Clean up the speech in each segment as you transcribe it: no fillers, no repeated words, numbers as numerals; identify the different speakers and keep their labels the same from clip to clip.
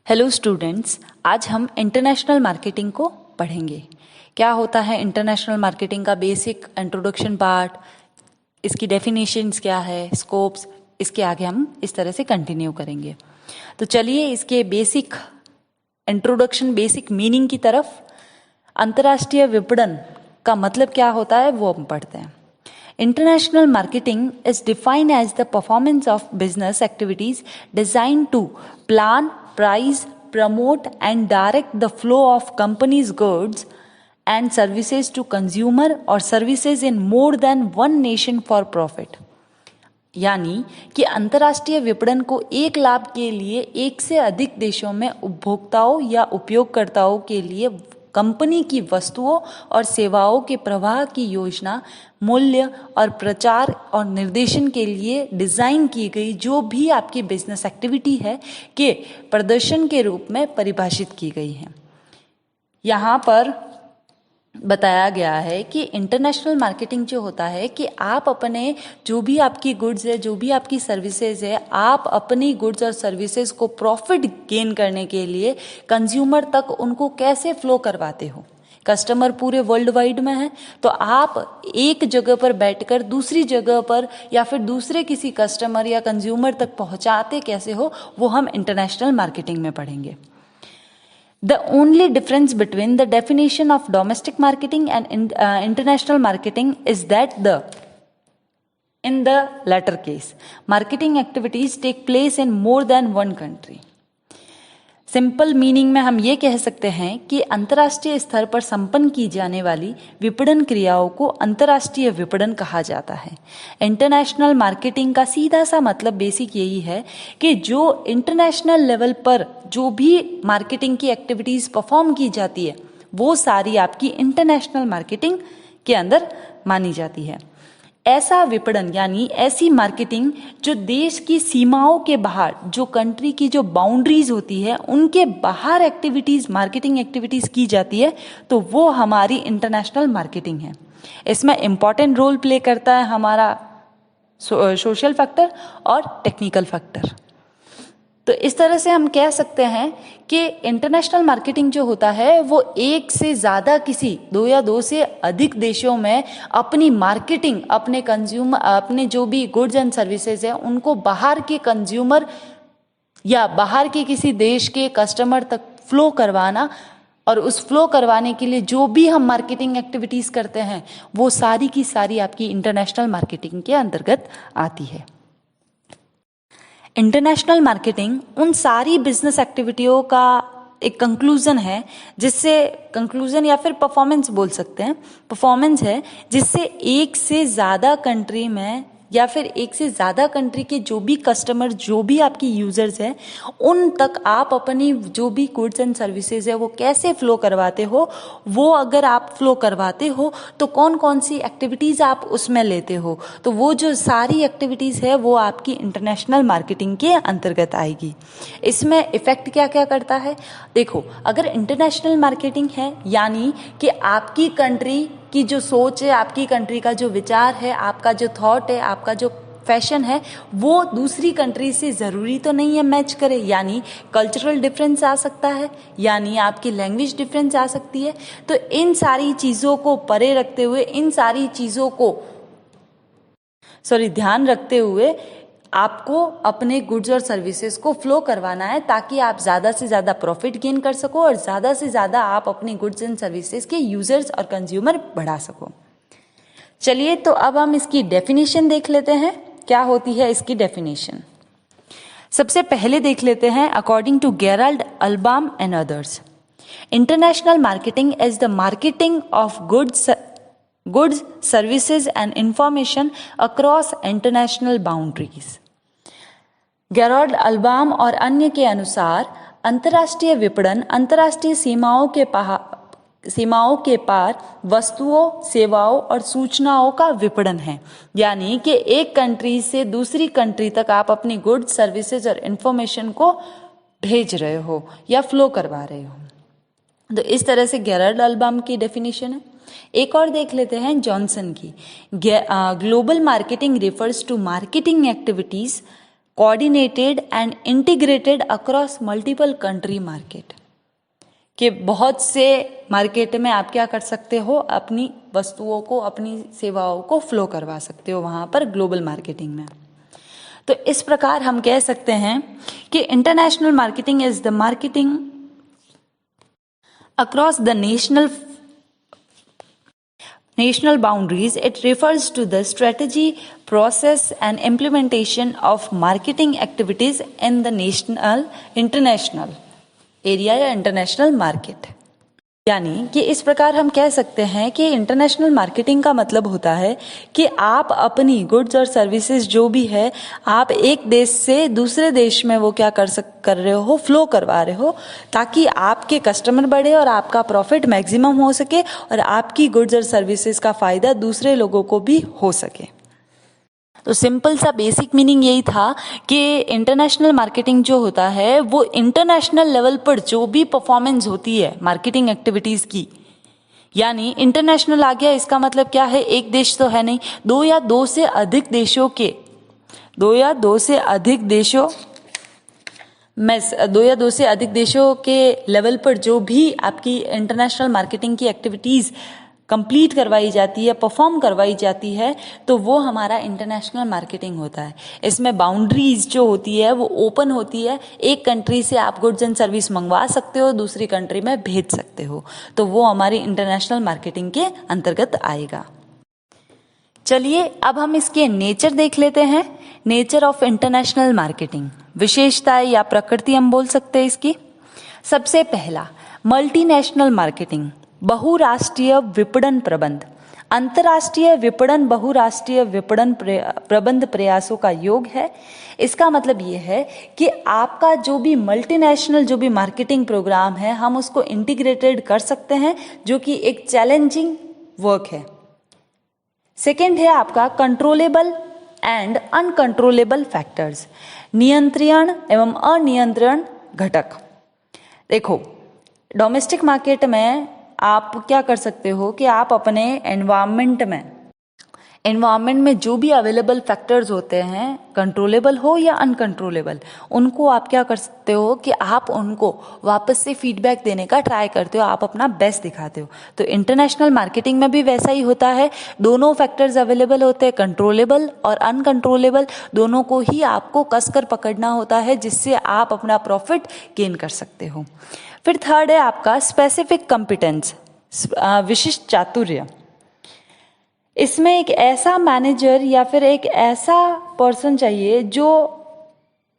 Speaker 1: Hello students, आज हम international marketing को पढ़ेंगे। क्या होता है इंटरनेशनल मार्केटिंग का बेसिक इंट्रोडक्शन पार्ट, इसकी डेफिनेशंस क्या है, स्कोप्स, इसके आगे हम इस तरह से कंटिन्यू करेंगे। तो चलिए इसके बेसिक इंट्रोडक्शन, बेसिक मीनिंग की तरफ। अंतर्राष्ट्रीय विपणन का मतलब क्या होता है वो हम पढ़ते हैं। International marketing is defined as the performance of business activities designed to plan, price, promote and direct the flow of company's goods and services to consumer or services in more than one nation for profit। यानी कि अंतर्राष्ट्रीय विपणन को एक लाभ के लिए एक से अधिक देशों में उपभोक्ताओं या उपयोगकर्ताओं के लिए कंपनी की वस्तुओं और सेवाओं के प्रवाह की योजना, मूल्य और प्रचार और निर्देशन के लिए डिज़ाइन की गई जो भी आपकी बिजनेस एक्टिविटी है के प्रदर्शन के रूप में परिभाषित की गई है। यहाँ पर बताया गया है कि इंटरनेशनल मार्केटिंग जो होता है कि आप अपने जो भी आपकी गुड्स है, जो भी आपकी सर्विसेज है, आप अपनी गुड्स और सर्विसेज को प्रॉफिट गेन करने के लिए कंज्यूमर तक उनको कैसे फ्लो करवाते हो। कस्टमर पूरे वर्ल्ड वाइड में है, तो आप एक जगह पर बैठकर दूसरी जगह पर या फिर दूसरे किसी कस्टमर या कंज्यूमर तक पहुंचाते कैसे हो, वो हम इंटरनेशनल मार्केटिंग में पढ़ेंगे। The only difference between the definition of domestic marketing and international marketing is that in the latter case, marketing activities take place in more than one country. Simple meaning में हम ये कह सकते हैं कि अंतर्राष्ट्रीय स्तर पर संपन्न की जाने वाली विपणन क्रियाओं को अंतर्राष्ट्रीय विपणन कहा जाता है। इंटरनेशनल मार्केटिंग का सीधा सा मतलब बेसिक यही है कि जो इंटरनेशनल लेवल पर जो भी मार्केटिंग की एक्टिविटीज़ परफॉर्म की जाती है वो सारी आपकी इंटरनेशनल मार्केटिंग के अंदर मानी जाती है। ऐसा विपणन यानी ऐसी मार्केटिंग जो देश की सीमाओं के बाहर, जो कंट्री की जो बाउंड्रीज होती है उनके बाहर एक्टिविटीज़, मार्केटिंग एक्टिविटीज़ की जाती है, तो वो हमारी इंटरनेशनल मार्केटिंग है। इसमें इम्पॉर्टेंट रोल प्ले करता है हमारा सोशल फैक्टर और टेक्निकल फैक्टर। तो इस तरह से हम कह सकते हैं कि इंटरनेशनल मार्केटिंग जो होता है वो एक से ज़्यादा किसी दो या दो से अधिक देशों में अपनी मार्केटिंग, अपने कंज्यूमर, अपने जो भी गुड्स एंड सर्विसेज है उनको बाहर के कंज्यूमर या बाहर के किसी देश के कस्टमर तक फ्लो करवाना, और उस फ्लो करवाने के लिए जो भी हम मार्केटिंग एक्टिविटीज़ करते हैं वो सारी की सारी आपकी इंटरनेशनल मार्केटिंग के अंतर्गत आती है। इंटरनेशनल मार्केटिंग उन सारी बिजनेस एक्टिविटियों का एक कंक्लूजन है, जिससे कंक्लूजन या फिर परफॉर्मेंस बोल सकते हैं, परफॉर्मेंस है जिससे एक से ज़्यादा कंट्री में या फिर एक से ज़्यादा कंट्री के जो भी कस्टमर, जो भी आपकी यूज़र्स हैं, उन तक आप अपनी जो भी गुड्स एंड सर्विसेज है वो कैसे फ़्लो करवाते हो। वो अगर आप फ्लो करवाते हो तो कौन कौन सी एक्टिविटीज़ आप उसमें लेते हो, तो वो जो सारी एक्टिविटीज़ है वो आपकी इंटरनेशनल मार्केटिंग के अंतर्गत आएगी। इसमें इफ़ेक्ट क्या क्या करता है, देखो, अगर इंटरनेशनल मार्केटिंग है यानी कि आपकी कंट्री की जो सोच है, आपकी कंट्री का जो विचार है, आपका जो थॉट है, आपका जो फैशन है वो दूसरी कंट्री से ज़रूरी तो नहीं है मैच करे, यानी कल्चरल डिफरेंस आ सकता है, यानी आपकी लैंग्वेज डिफरेंस आ सकती है। तो इन सारी चीज़ों को परे रखते हुए, इन सारी चीज़ों को ध्यान रखते हुए आपको अपने गुड्स और सर्विसेज को फ्लो करवाना है ताकि आप ज़्यादा से ज़्यादा प्रॉफिट गेन कर सको और ज़्यादा से ज़्यादा आप अपनी गुड्स एंड सर्विसेज के यूजर्स और कंज्यूमर बढ़ा सको। चलिए तो अब हम इसकी डेफिनेशन देख लेते हैं, क्या होती है इसकी डेफिनेशन। सबसे पहले देख लेते हैं according to Gerald Albaum and others, international marketing is the marketing of goods, services and information across international boundaries। Gerald Albaum और अन्य के अनुसार अंतर्राष्ट्रीय विपणन अंतर्राष्ट्रीय सीमाओं के पार वस्तुओं, सेवाओं और सूचनाओं का विपणन है, यानी कि एक कंट्री से दूसरी कंट्री तक आप अपनी गुड्स, सर्विसेज और इंफॉर्मेशन को भेज रहे हो या फ्लो करवा रहे हो। तो इस तरह से गेराल्ड अल्बाम की डेफिनेशन है। एक और देख लेते हैं जॉनसन की। Global marketing refers to marketing activities coordinated and integrated across multiple country market, कि बहुत से मार्केट में आप क्या कर सकते हो, अपनी वस्तुओं को, अपनी सेवाओं को फ्लो करवा सकते हो वहाँ पर ग्लोबल मार्केटिंग में। तो इस प्रकार हम कह सकते हैं कि international marketing is the marketing across the national boundaries. It refers to the strategy, process and implementation of marketing activities in the international area या international market। यानी कि इस प्रकार हम कह सकते हैं कि इंटरनेशनल मार्केटिंग का मतलब होता है कि आप अपनी गुड्स और सर्विसेज जो भी है, आप एक देश से दूसरे देश में वो क्या कर रहे हो, फ्लो करवा रहे हो, ताकि आपके कस्टमर बढ़े और आपका प्रॉफिट मैक्सिमम हो सके और आपकी गुड्स और सर्विसेज का फायदा दूसरे लोगों को भी हो सके। तो सिंपल सा बेसिक मीनिंग यही था कि इंटरनेशनल मार्केटिंग जो होता है वो इंटरनेशनल लेवल पर जो भी परफॉर्मेंस होती है मार्केटिंग एक्टिविटीज की, यानी इंटरनेशनल आ गया, इसका मतलब क्या है, एक देश तो है नहीं, दो या दो से अधिक देशों के लेवल पर जो भी आपकी इंटरनेशनल मार्केटिंग की एक्टिविटीज कंप्लीट करवाई जाती है, परफॉर्म करवाई जाती है, तो वो हमारा इंटरनेशनल मार्केटिंग होता है। इसमें बाउंड्रीज जो होती है वो ओपन होती है, एक कंट्री से आप गुड्स एंड सर्विस मंगवा सकते हो, दूसरी कंट्री में भेज सकते हो, तो वो हमारी इंटरनेशनल मार्केटिंग के अंतर्गत आएगा। चलिए अब हम इसके नेचर देख लेते हैं। नेचर ऑफ इंटरनेशनल मार्केटिंग, विशेषताएं या प्रकृति हम बोल सकते हैं इसकी। सबसे पहला, मल्टीनेशनल मार्केटिंग, बहुराष्ट्रीय विपणन प्रबंध। अंतर्राष्ट्रीय विपणन बहुराष्ट्रीय विपणन प्रबंध प्रयासों का योग है। इसका मतलब ये है कि आपका जो भी मल्टीनेशनल जो भी मार्केटिंग प्रोग्राम है, हम उसको इंटीग्रेटेड कर सकते हैं, जो कि एक चैलेंजिंग वर्क है। सेकेंड है आपका कंट्रोलेबल एंड अनकंट्रोलेबल फैक्टर्स, नियंत्रण एवं अनियंत्रण घटक। देखो, डोमेस्टिक मार्केट में आप क्या कर सकते हो कि आप अपने एनवायरनमेंट में जो भी अवेलेबल फैक्टर्स होते हैं, कंट्रोलेबल हो या अनकंट्रोलेबल, उनको आप क्या कर सकते हो कि आप उनको वापस से फीडबैक देने का ट्राई करते हो, आप अपना बेस्ट दिखाते हो। तो इंटरनेशनल मार्केटिंग में भी वैसा ही होता है, दोनों फैक्टर्स अवेलेबल होते हैं, कंट्रोलेबल और अनकंट्रोलेबल, दोनों को ही आपको कसकर पकड़ना होता है, जिससे आप अपना प्रॉफिट गेन कर सकते हो। फिर थर्ड है आपका स्पेसिफिक कॉम्पिटेंस, विशिष्ट चातुर्य। इसमें एक ऐसा मैनेजर या फिर एक ऐसा पर्सन चाहिए जो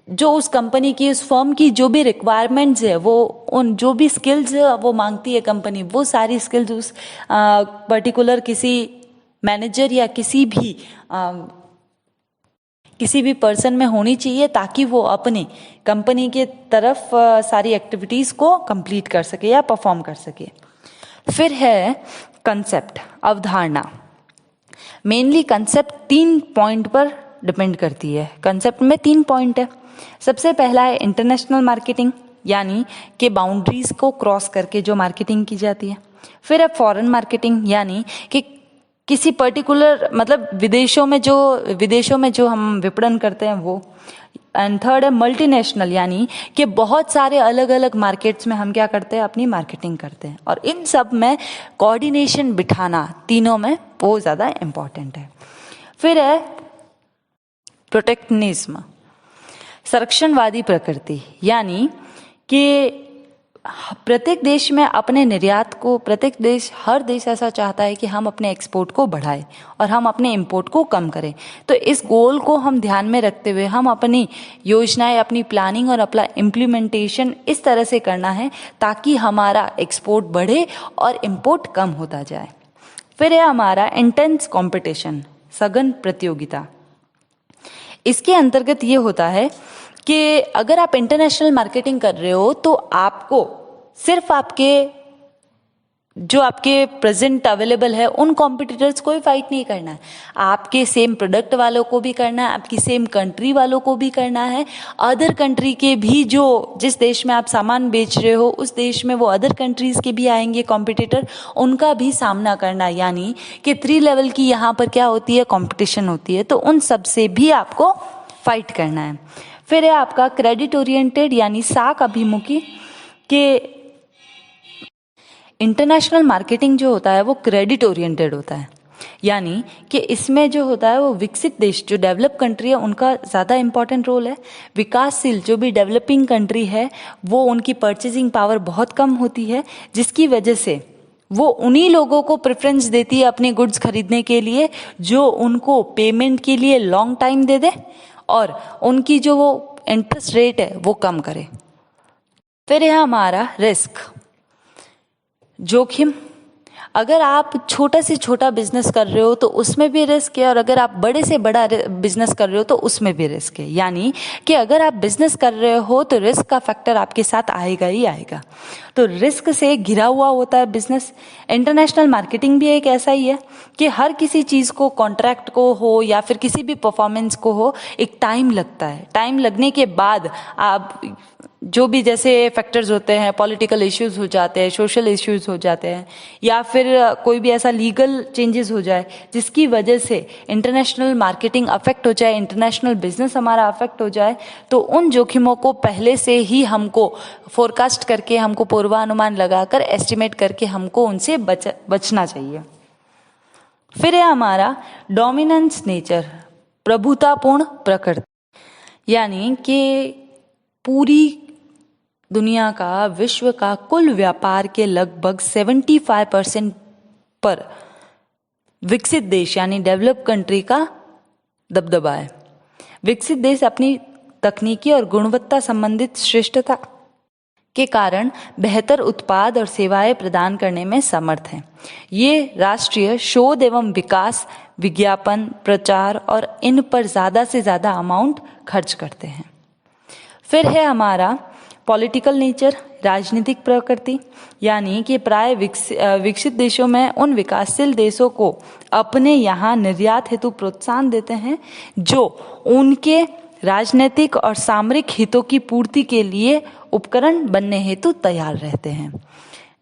Speaker 1: उस कंपनी की, उस फर्म की जो भी रिक्वायरमेंट्स है, वो उन जो भी स्किल्स वो मांगती है कंपनी, वो सारी स्किल्स उस पर्टिकुलर किसी मैनेजर या किसी भी पर्सन में होनी चाहिए, ताकि वो अपनी कंपनी के तरफ सारी एक्टिविटीज को कंप्लीट कर सके या परफॉर्म कर सके। फिर है कंसेप्ट, अवधारणा। मेनली कंसेप्ट 3 पॉइंट पर डिपेंड करती है। कंसेप्ट में 3 पॉइंट है। सबसे पहला है इंटरनेशनल मार्केटिंग, यानी कि बाउंड्रीज को क्रॉस करके जो मार्केटिंग की जाती है। फिर है फॉरेन मार्केटिंग, यानी कि किसी पर्टिकुलर मतलब विदेशों में जो हम विपणन करते हैं वो। एंड थर्ड है मल्टीनेशनल, यानी कि बहुत सारे अलग अलग मार्केट्स में हम क्या करते हैं, अपनी मार्केटिंग करते हैं, और इन सब में कोऑर्डिनेशन बिठाना तीनों में बहुत ज़्यादा इम्पॉर्टेंट है। फिर है प्रोटेक्शनिज्म, संरक्षणवादी प्रकृति, यानी कि प्रत्येक देश में अपने निर्यात को, हर देश ऐसा चाहता है कि हम अपने एक्सपोर्ट को बढ़ाएं और हम अपने इंपोर्ट को कम करें। तो इस गोल को हम ध्यान में रखते हुए हम अपनी योजनाएं, अपनी प्लानिंग और अपना इम्प्लीमेंटेशन इस तरह से करना है ताकि हमारा एक्सपोर्ट बढ़े और इंपोर्ट कम होता जाए। फिर है हमारा इंटेंस कंपटीशन, सघन प्रतियोगिता। इसके अंतर्गत ये होता है कि अगर आप इंटरनेशनल मार्केटिंग कर रहे हो तो आपको सिर्फ आपके प्रेजेंट अवेलेबल है उन कॉम्पिटिटर्स को ही फाइट नहीं करना है, आपके सेम प्रोडक्ट वालों को भी करना है, आपकी सेम कंट्री वालों को भी करना है, अदर कंट्री के भी जिस देश में आप सामान बेच रहे हो उस देश में वो अदर कंट्रीज के भी आएंगे कॉम्पिटिटर, उनका भी सामना करना है। यानी कि 3 लेवल की यहाँ पर क्या होती है, कॉम्पिटिशन होती है, तो उन सब से भी आपको फाइट करना है। फिर है आपका क्रेडिट ओरिएंटेड यानी साख अभिमुखी, के इंटरनेशनल मार्केटिंग जो होता है वो क्रेडिट ओरिएंटेड होता है, यानी कि इसमें जो होता है वो विकसित देश जो डेवलप कंट्री है उनका ज़्यादा इंपॉर्टेंट रोल है। विकासशील जो भी डेवलपिंग कंट्री है वो उनकी परचेजिंग पावर बहुत कम होती है, जिसकी वजह से वो उन्हीं लोगों को प्रेफरेंस देती है अपनी गुड्स खरीदने के लिए जो उनको पेमेंट के लिए लॉन्ग टाइम दे दे और उनकी जो वो इंटरेस्ट रेट है वो कम करे। फिर है हमारा रिस्क, जोखिम। अगर आप छोटा से छोटा बिजनेस कर रहे हो तो उसमें भी रिस्क है, और अगर आप बड़े से बड़ा बिजनेस कर रहे हो तो उसमें भी रिस्क है। यानी कि अगर आप बिजनेस कर रहे हो तो रिस्क का फैक्टर आपके साथ आएगा ही आएगा। तो रिस्क से घिरा हुआ होता है बिजनेस। इंटरनेशनल मार्केटिंग भी एक ऐसा ही है कि हर किसी चीज़ को, कॉन्ट्रैक्ट को हो या फिर किसी भी परफॉर्मेंस को हो, एक टाइम लगता है। टाइम लगने के बाद आप जो भी जैसे फैक्टर्स होते हैं, पॉलिटिकल इश्यूज हो जाते हैं, सोशल इश्यूज हो जाते हैं, या फिर कोई भी ऐसा लीगल चेंजेस हो जाए जिसकी वजह से इंटरनेशनल मार्केटिंग अफेक्ट हो जाए, इंटरनेशनल बिजनेस हमारा अफेक्ट हो जाए, तो उन जोखिमों को पहले से ही हमको फोरकास्ट करके, हमको पूर्वानुमान लगाकर, एस्टिमेट करके हमको उनसे बचना चाहिए। फिर है हमारा डोमिनेंस नेचर, प्रभुतापूर्ण प्रकृति, यानी कि पूरी दुनिया का, विश्व का कुल व्यापार के लगभग 75% पर विकसित देश यानी डेवलप कंट्री का दबदबा है। विकसित देश अपनी तकनीकी और गुणवत्ता संबंधित श्रेष्ठता के कारण बेहतर उत्पाद और सेवाएं प्रदान करने में समर्थ हैं। ये राष्ट्रीय शोध एवं विकास, विज्ञापन, प्रचार और इन पर ज़्यादा से ज़्यादा अमाउंट खर्च करते हैं। फिर है हमारा पॉलिटिकल नेचर, राजनीतिक प्रकृति, यानी कि प्राय विकसित देशों में उन विकासशील देशों को अपने यहाँ निर्यात हेतु प्रोत्साहन देते हैं जो उनके राजनीतिक और सामरिक हितों की पूर्ति के लिए उपकरण बनने हेतु तैयार रहते हैं।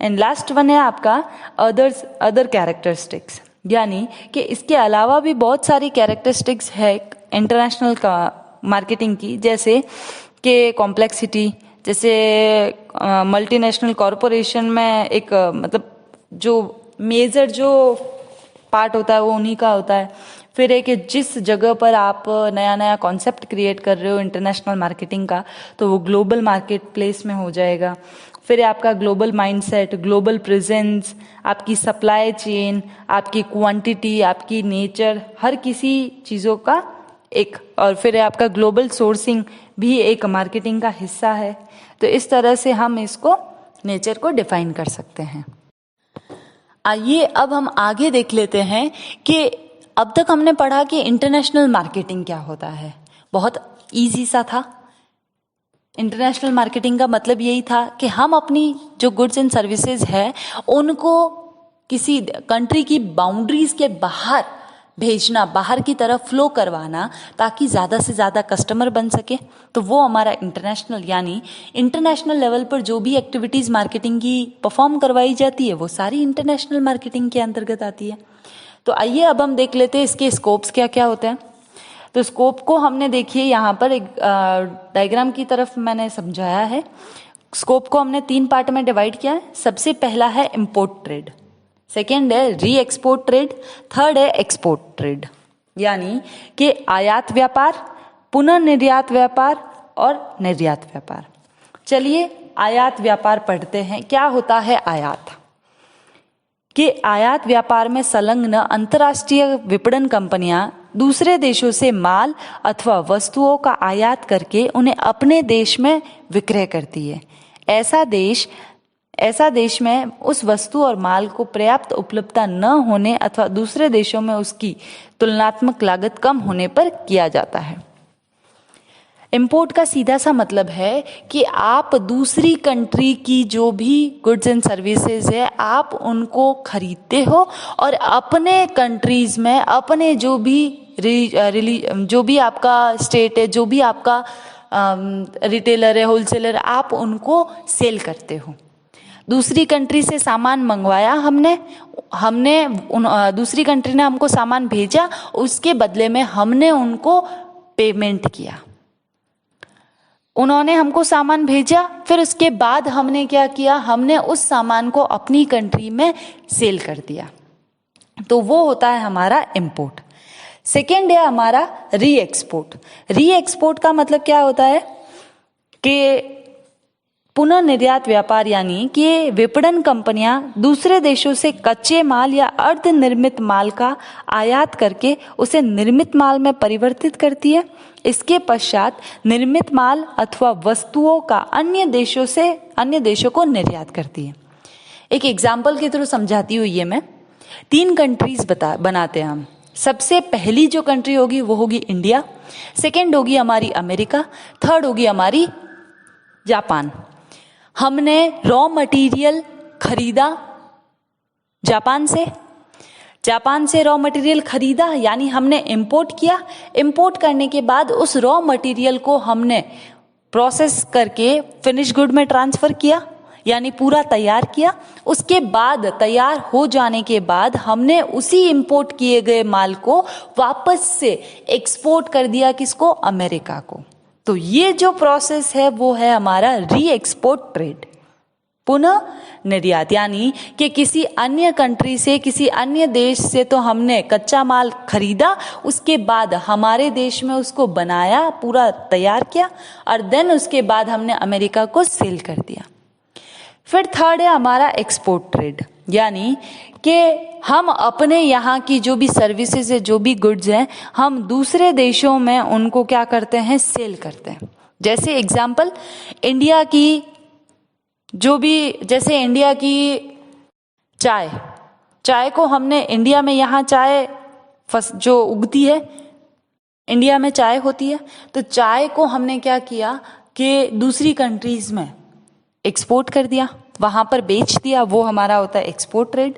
Speaker 1: एंड लास्ट वन है आपका अदर कैरेक्टरिस्टिक्स, यानी कि इसके अलावा भी बहुत सारी कैरेक्टरिस्टिक्स है इंटरनेशनल का मार्केटिंग की, जैसे कि कॉम्प्लेक्सिटी, जैसे मल्टीनेशनल कॉरपोरेशन में एक मतलब जो मेजर जो पार्ट होता है वो उन्हीं का होता है। फिर है कि जिस जगह पर आप नया नया कॉन्सेप्ट क्रिएट कर रहे हो इंटरनेशनल मार्केटिंग का, तो वो ग्लोबल मार्केट प्लेस में हो जाएगा। फिर है आपका ग्लोबल माइंडसेट, ग्लोबल प्रेजेंस, आपकी सप्लाई चेन, आपकी क्वांटिटी, आपकी नेचर, हर किसी चीज़ों का एक, और फिर है आपका ग्लोबल सोर्सिंग भी एक मार्केटिंग का हिस्सा है। तो इस तरह से हम इसको, नेचर को डिफाइन कर सकते हैं। आइए अब हम आगे देख लेते हैं कि अब तक हमने पढ़ा कि इंटरनेशनल मार्केटिंग क्या होता है। बहुत इजी सा था। इंटरनेशनल मार्केटिंग का मतलब यही था कि हम अपनी जो गुड्स एंड सर्विसेज है उनको किसी कंट्री की बाउंड्रीज के बाहर भेजना, बाहर की तरफ फ्लो करवाना, ताकि ज़्यादा से ज़्यादा कस्टमर बन सके। तो वो हमारा इंटरनेशनल, यानी इंटरनेशनल लेवल पर जो भी एक्टिविटीज़ मार्केटिंग की परफॉर्म करवाई जाती है वो सारी इंटरनेशनल मार्केटिंग के अंतर्गत आती है। तो आइए अब हम देख लेते हैं इसके स्कोप्स क्या क्या होते हैं। तो स्कोप को हमने देखिए यहाँ पर एक डायग्राम की तरफ मैंने समझाया है। स्कोप को हमने 3 पार्ट में डिवाइड किया है। सबसे पहला है इम्पोर्ट ट्रेड, सेकेंड है री एक्सपोर्ट ट्रेड, थर्ड है एक्सपोर्ट ट्रेड, यानी कि आयात व्यापार, पुनर्निर्यात व्यापार और निर्यात व्यापार। चलिए आयात व्यापार पढ़ते हैं। क्या होता है आयात? कि आयात व्यापार में संलग्न अंतर्राष्ट्रीय विपणन कंपनियां दूसरे देशों से माल अथवा वस्तुओं का आयात करके उन्हें अपने देश में विक्रय करती है। ऐसा देश में उस वस्तु और माल को पर्याप्त उपलब्धता न होने अथवा दूसरे देशों में उसकी तुलनात्मक लागत कम होने पर किया जाता है। इंपोर्ट का सीधा सा मतलब है कि आप दूसरी कंट्री की जो भी गुड्स एंड सर्विसेज है आप उनको खरीदते हो और अपने कंट्रीज में, अपने जो भी आपका स्टेट है, जो भी आपका रिटेलर है, होलसेलर, आप उनको सेल करते हो। दूसरी कंट्री से सामान मंगवाया हमने दूसरी कंट्री ने हमको सामान भेजा, उसके बदले में हमने उनको पेमेंट किया, उन्होंने हमको सामान भेजा, फिर उसके बाद हमने क्या किया, हमने उस सामान को अपनी कंट्री में सेल कर दिया, तो वो होता है हमारा इंपोर्ट। सेकेंड है हमारा री एक्सपोर्ट। री एक्सपोर्ट का मतलब क्या होता है कि पुनः निर्यात व्यापार, यानी कि विपणन कंपनियां दूसरे देशों से कच्चे माल या अर्ध निर्मित माल का आयात करके उसे निर्मित माल में परिवर्तित करती है। इसके पश्चात निर्मित माल अथवा वस्तुओं का अन्य देशों को निर्यात करती है। एक एग्जाम्पल के थ्रू समझाती हूँ ये मैं। 3 कंट्रीज बनाते हैं हम। सबसे पहली जो कंट्री होगी वो होगी इंडिया, सेकेंड होगी हमारी अमेरिका, थर्ड होगी हमारी जापान। हमने रॉ मटेरियल खरीदा जापान से रॉ मटेरियल खरीदा, यानी हमने इंपोर्ट किया। इंपोर्ट करने के बाद उस रॉ मटेरियल को हमने प्रोसेस करके फिनिश गुड में ट्रांसफर किया, यानी पूरा तैयार किया। उसके बाद तैयार हो जाने के बाद हमने उसी इंपोर्ट किए गए माल को वापस से एक्सपोर्ट कर दिया, किसको, अमेरिका को। तो ये जो प्रोसेस है वो है हमारा री एक्सपोर्ट ट्रेड, पुनः निर्यात, यानी कि किसी अन्य कंट्री से, किसी अन्य देश से तो हमने कच्चा माल खरीदा, उसके बाद हमारे देश में उसको बनाया, पूरा तैयार किया, और देन उसके बाद हमने अमेरिका को सेल कर दिया। फिर थर्ड है हमारा एक्सपोर्ट ट्रेड, यानी कि हम अपने यहाँ की जो भी सर्विसेज है, जो भी गुड्स हैं, हम दूसरे देशों में उनको क्या करते हैं, सेल करते हैं। जैसे एग्जाम्पल, इंडिया की चाय को हमने इंडिया में, यहाँ चाय जो उगती है इंडिया में चाय होती है, तो चाय को हमने क्या किया कि दूसरी कंट्रीज में एक्सपोर्ट कर दिया, वहां पर बेच दिया, वो हमारा होता है एक्सपोर्ट ट्रेड।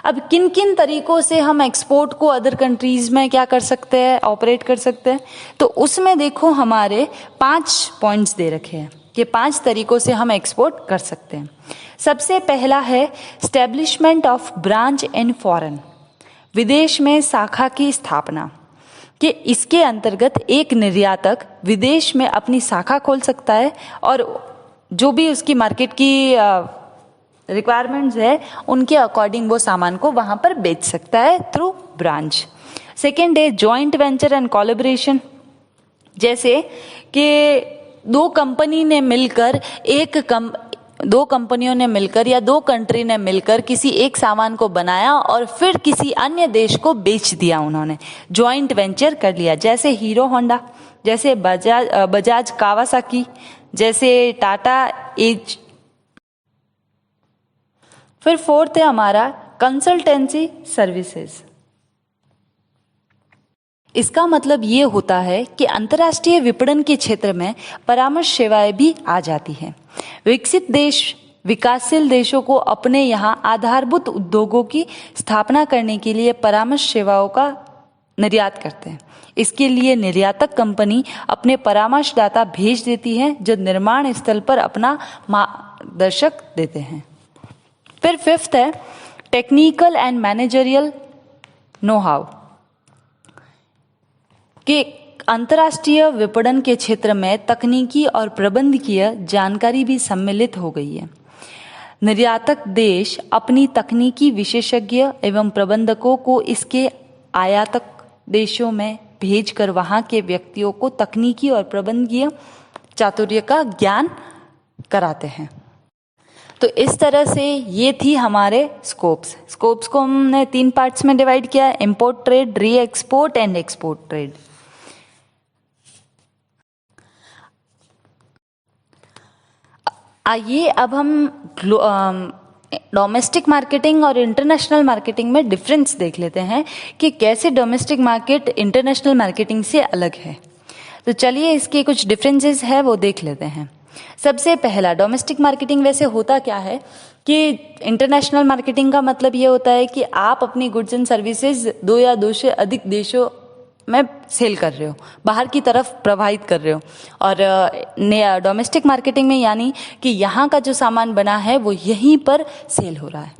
Speaker 1: अब किन किन तरीकों से हम एक्सपोर्ट को अदर कंट्रीज में क्या कर सकते हैं, ऑपरेट कर सकते हैं, तो उसमें देखो हमारे 5 पॉइंट्स दे रखे हैं कि 5 तरीकों से हम एक्सपोर्ट कर सकते हैं। सबसे पहला है establishment of branch in foreign, विदेश में शाखा की स्थापना, कि इसके अंतर्गत एक निर्यातक विदेश में अपनी शाखा खोल सकता है और जो भी उसकी मार्केट की रिक्वायरमेंट्स है उनके अकॉर्डिंग वो सामान को वहां पर बेच सकता है थ्रू ब्रांच। सेकेंड है जॉइंट वेंचर एंड कोलैबोरेशन, जैसे कि दो कंपनियों ने मिलकर या 2 कंट्री ने मिलकर किसी एक सामान को बनाया और फिर किसी अन्य देश को बेच दिया, उन्होंने जॉइंट वेंचर कर लिया। जैसे हीरो होंडा, जैसे बजाज कावासाकी, जैसे टाटा एज। फिर फोर्थ है हमारा कंसल्टेंसी सर्विसेज। इसका मतलब ये होता है कि अंतर्राष्ट्रीय विपणन के क्षेत्र में परामर्श सेवाएं भी आ जाती हैं। विकसित देश विकासशील देशों को अपने यहाँ आधारभूत उद्योगों की स्थापना करने के लिए परामर्श सेवाओं का निर्यात करते हैं। इसके लिए निर्यातक कंपनी अपने परामर्शदाता भेज देती है जो निर्माण स्थल पर अपना मार्गदर्शक देते हैं। फिर फिफ्थ है technical and managerial know how, कि अंतर्राष्ट्रीय विपणन के क्षेत्र में तकनीकी और प्रबंधकीय जानकारी भी सम्मिलित हो गई है। निर्यातक देश अपनी तकनीकी विशेषज्ञ एवं प्रबंधकों को इसके आयातक देशों में भेजकर वहां के व्यक्तियों को तकनीकी और प्रबंधकीय चातुर्य का ज्ञान कराते हैं। तो इस तरह से ये थी हमारे स्कोप्स को हमने 3 पार्ट्स में डिवाइड किया, इंपोर्ट ट्रेड, री एक्सपोर्ट एंड एक्सपोर्ट ट्रेड। आइए अब हम डोमेस्टिक मार्केटिंग और इंटरनेशनल मार्केटिंग में डिफरेंस देख लेते हैं कि कैसे डोमेस्टिक मार्केट इंटरनेशनल मार्केटिंग से अलग है। तो चलिए इसके कुछ डिफरेंसेस है वो देख लेते हैं। सबसे पहला, डोमेस्टिक मार्केटिंग वैसे होता क्या है कि इंटरनेशनल मार्केटिंग का मतलब ये होता है कि आप अपनी गुड्स एंड सर्विसेज 2 या 2 से अधिक देशों में सेल कर रहे हो, बाहर की तरफ प्रवाहित कर रहे हो। और डोमेस्टिक मार्केटिंग में यानी कि यहाँ का जो सामान बना है वो यहीं पर सेल हो रहा है,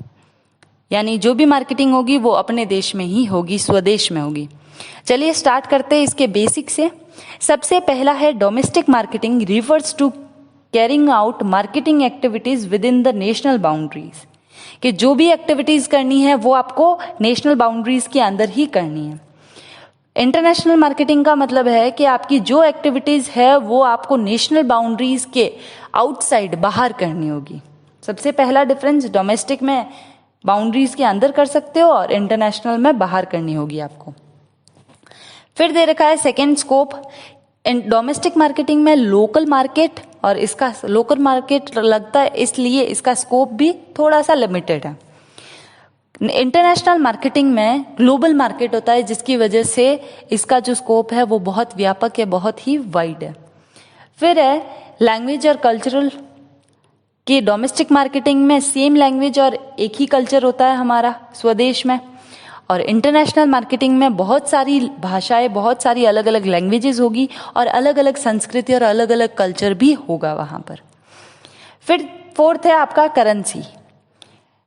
Speaker 1: यानी जो भी मार्केटिंग होगी वो अपने देश में ही होगी, स्वदेश में होगी। चलिए स्टार्ट करते हैं इसके बेसिक से। सबसे पहला है domestic marketing refers to carrying out marketing activities within the national boundaries, कि जो भी एक्टिविटीज करनी है वो आपको नेशनल बाउंड्रीज के अंदर ही करनी है। इंटरनेशनल मार्केटिंग का मतलब है कि आपकी जो एक्टिविटीज है वो आपको नेशनल बाउंड्रीज के आउटसाइड, बाहर करनी होगी। सबसे पहला डिफरेंस, डोमेस्टिक में बाउंड्रीज के अंदर कर सकते हो और इंटरनेशनल में बाहर करनी होगी आपको। फिर दे रखा है सेकेंड स्कोप, डोमेस्टिक मार्केटिंग में लोकल मार्केट, और इसका लोकल मार्केट लगता है इसलिए इसका स्कोप भी थोड़ा सा लिमिटेड है। इंटरनेशनल मार्केटिंग में ग्लोबल मार्केट होता है, जिसकी वजह से इसका जो स्कोप है वो बहुत व्यापक है, बहुत ही वाइड है। फिर है लैंग्वेज और कल्चरल, कि डोमेस्टिक मार्केटिंग में सेम लैंग्वेज और एक ही कल्चर होता है हमारा स्वदेश में, और इंटरनेशनल मार्केटिंग में बहुत सारी भाषाएं, बहुत सारी अलग अलग लैंग्वेजेस होगी और अलग अलग संस्कृति और अलग अलग कल्चर भी होगा वहाँ पर। फिर फोर्थ है आपका करेंसी।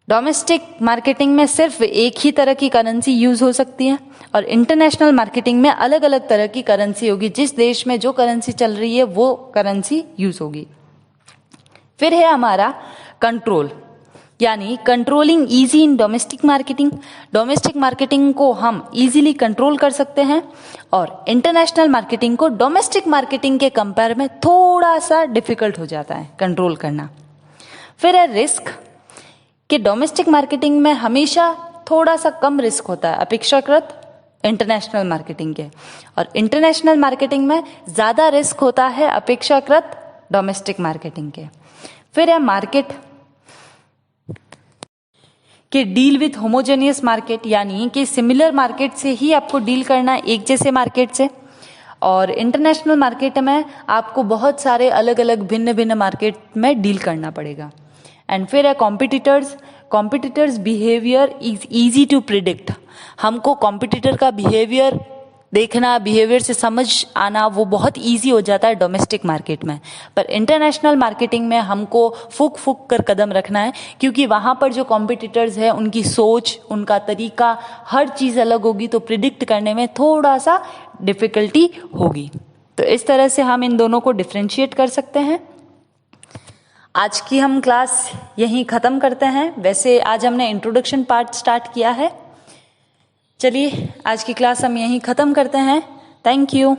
Speaker 1: डोमेस्टिक मार्केटिंग में सिर्फ एक ही तरह की करेंसी यूज हो सकती है और इंटरनेशनल मार्केटिंग में अलग अलग तरह की करेंसी होगी, जिस देश में जो करेंसी चल रही है वो करेंसी यूज होगी। फिर है हमारा कंट्रोल, यानी controlling easy in domestic marketing. Domestic marketing को हम इजीली कंट्रोल कर सकते हैं और इंटरनेशनल मार्केटिंग को डोमेस्टिक मार्केटिंग के कंपेयर में थोड़ा सा डिफिकल्ट हो जाता है कंट्रोल करना। फिर है रिस्क, कि डोमेस्टिक मार्केटिंग में हमेशा थोड़ा सा कम रिस्क होता है अपेक्षाकृत इंटरनेशनल मार्केटिंग के, और इंटरनेशनल मार्केटिंग में ज्यादा रिस्क होता है अपेक्षाकृत डोमेस्टिक मार्केटिंग के। फिर है मार्केट, कि डील विथ होमोजेनियस मार्केट, यानी कि सिमिलर मार्केट से ही आपको डील करना है, एक जैसे मार्केट से। और इंटरनेशनल मार्केट में आपको बहुत सारे अलग अलग भिन्न भिन्न मार्केट में डील करना पड़ेगा। एंड फिर है competitors behaviour is easy to predict. हमको कॉम्पिटिटर का बिहेवियर देखना, बिहेवियर से समझ आना वो बहुत इजी हो जाता है डोमेस्टिक मार्केट में, पर इंटरनेशनल मार्केटिंग में हमको फूक फूक कर कदम रखना है, क्योंकि वहाँ पर जो कॉम्पिटिटर्स है उनकी सोच, उनका तरीका, हर चीज़ अलग होगी, तो प्रिडिक्ट करने में थोड़ा सा डिफिकल्टी होगी। तो इस तरह से हम इन दोनों को डिफ्रेंशिएट कर सकते हैं। आज की हम क्लास यहीं ख़त्म करते हैं। वैसे आज हमने इंट्रोडक्शन पार्ट स्टार्ट किया है। चलिए आज की क्लास हम यहीं ख़त्म करते हैं। Thank you.